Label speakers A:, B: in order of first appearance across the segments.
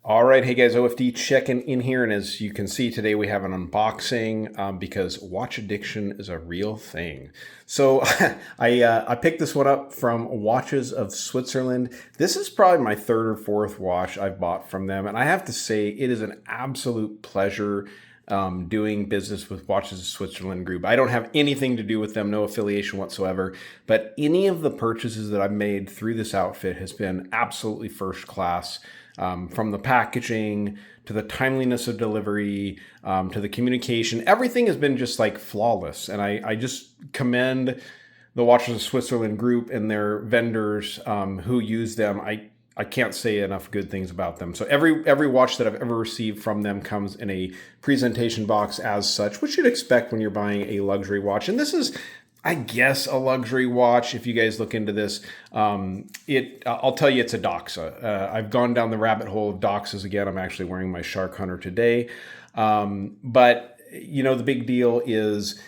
A: All right, hey guys, OFD checking in here, and as you can see today we have an unboxing because watch addiction is a real thing. So I picked this one up from Watches of Switzerland. This is probably my third or fourth watch I've bought from them, and I have to say it is an absolute pleasure doing business with Watches of Switzerland Group. I don't have anything to do with them, no affiliation whatsoever, but any of the purchases that I've made through this outfit has been absolutely first class. From the packaging to the timeliness of delivery to the communication, everything has been just like flawless. And I just commend the Watches of Switzerland Group and their vendors who use them. I can't say enough good things about them. So every watch that I've ever received from them comes in a presentation box as such, which you'd expect when you're buying a luxury watch. And this is, I guess, a luxury watch. If you guys look into this, I'll tell you it's a DOXA. I've gone down the rabbit hole of DOXAs again. I'm actually wearing my Shark Hunter today. But, you know, the big deal is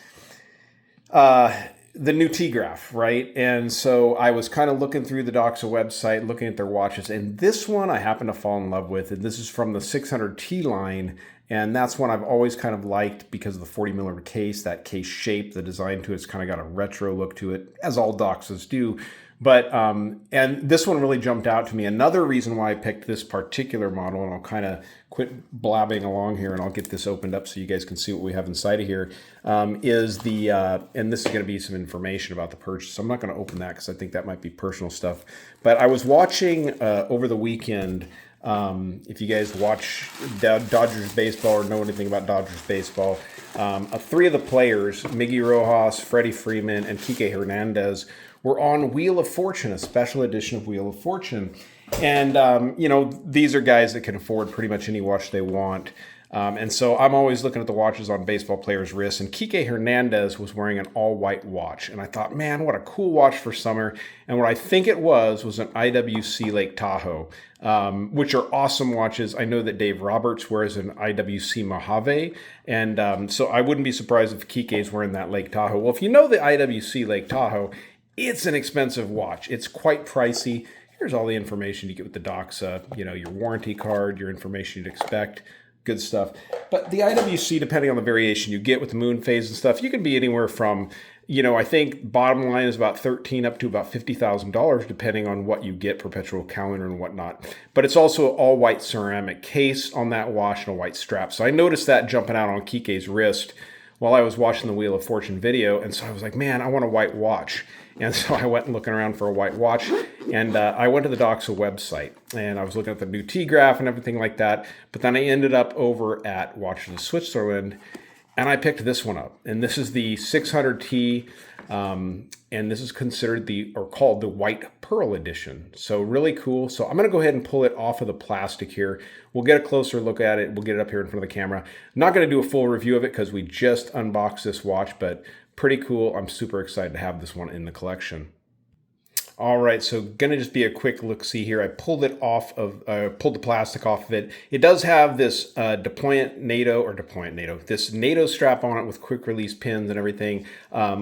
A: the new T-Graph, right? And so I was kind of looking through the DOXA website, looking at their watches, and this one I happen to fall in love with. And this is from the 600T line. And that's one I've always kind of liked because of the 40 millimeter case, that case shape, the design to it's kind of got a retro look to it, as all DOXAs do. But, and this one really jumped out to me. Another reason why I picked this particular model, and I'll kind of quit blabbing along here and I'll get this opened up so you guys can see what we have inside of here, is the, and this is going to be some information about the purchase. So I'm not going to open that because I think that might be personal stuff. But I was watching over the weekend, if you guys watch Dodgers baseball or know anything about Dodgers baseball, three of the players, Miggy Rojas, Freddie Freeman, and Kike Hernandez, were on Wheel of Fortune, a special edition of Wheel of Fortune. And, you know, these are guys that can afford pretty much any watch they want. And so I'm always looking at the watches on baseball players' wrists, and Kike Hernandez was wearing an all-white watch. And I thought, man, what a cool watch for summer. And what I think it was an IWC Lake Tahoe, which are awesome watches. I know that Dave Roberts wears an IWC Mojave, and so I wouldn't be surprised if Kike's wearing that Lake Tahoe. Well, if you know the IWC Lake Tahoe, it's an expensive watch. It's quite pricey. Here's all the information you get with the DOXA, you know, your warranty card, your information you'd expect. Good stuff. But the IWC, depending on the variation you get with the moon phase and stuff, you can be anywhere from, you know, I think bottom line is about $13,000 up to about $50,000, depending on what you get, perpetual calendar and whatnot. But it's also an all white ceramic case on that watch and a white strap. So I noticed that jumping out on Kike's wrist while I was watching the Wheel of Fortune video. And so I was like, man, I want a white watch. And so I went looking around for a white watch, and I went to the DOXA website, and I was looking at the new T-Graph and everything like that. But then I ended up over at Watches of Switzerland, and I picked this one up. And this is the 600T, and this is considered called the White Pearl Edition. So really cool. So I'm going to go ahead and pull it off of the plastic here. We'll get a closer look at it. We'll get it up here in front of the camera. I'm not going to do a full review of it because we just unboxed this watch, but pretty cool. I'm super excited to have this one in the collection. All right, so gonna just be a quick look-see here. I pulled it off of, pulled the plastic off of it. It does have this this NATO strap on it with quick release pins and everything,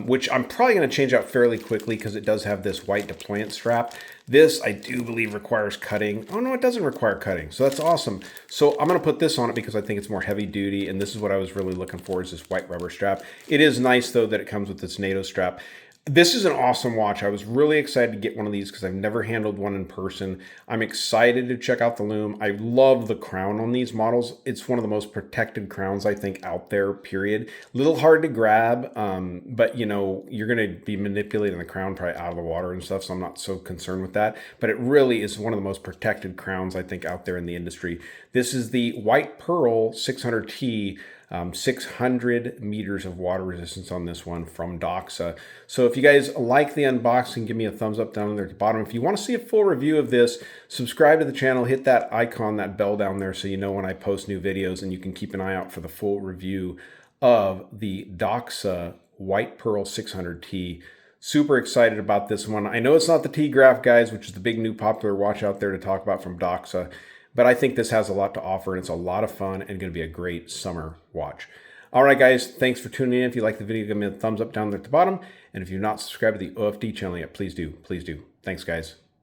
A: which I'm probably gonna change out fairly quickly because it does have this white deployant strap. This, I do believe, requires cutting. Oh no, it doesn't require cutting, so that's awesome. So I'm gonna put this on it because I think it's more heavy duty, and this is what I was really looking for, is this white rubber strap. It is nice though that it comes with this NATO strap. This is an awesome watch. I was really excited to get one of these because I've never handled one in person. I'm excited to check out the lume. I love the crown on these models. It's one of the most protected crowns, I think, out there, period. A little hard to grab, but, you know, you're going to be manipulating the crown probably out of the water and stuff, so I'm not so concerned with that. But it really is one of the most protected crowns, I think, out there in the industry. This is the White Pearl 600T. 600 meters of water resistance on this one from DOXA. So if you guys like the unboxing, give me a thumbs up down there at the bottom. If you want to see a full review of this, subscribe to the channel, hit that icon, that bell down there, so you know when I post new videos, and you can keep an eye out for the full review of the DOXA White Pearl 600T. Super excited about this one. I know it's not the T-Graph, guys, which is the big new popular watch out there to talk about from DOXA, but I think this has a lot to offer, and it's a lot of fun and going to be a great summer watch. All right, guys, thanks for tuning in. If you like the video, give me a thumbs up down there at the bottom. And if you're not subscribed to the OFD channel yet, please do. Please do. Thanks, guys.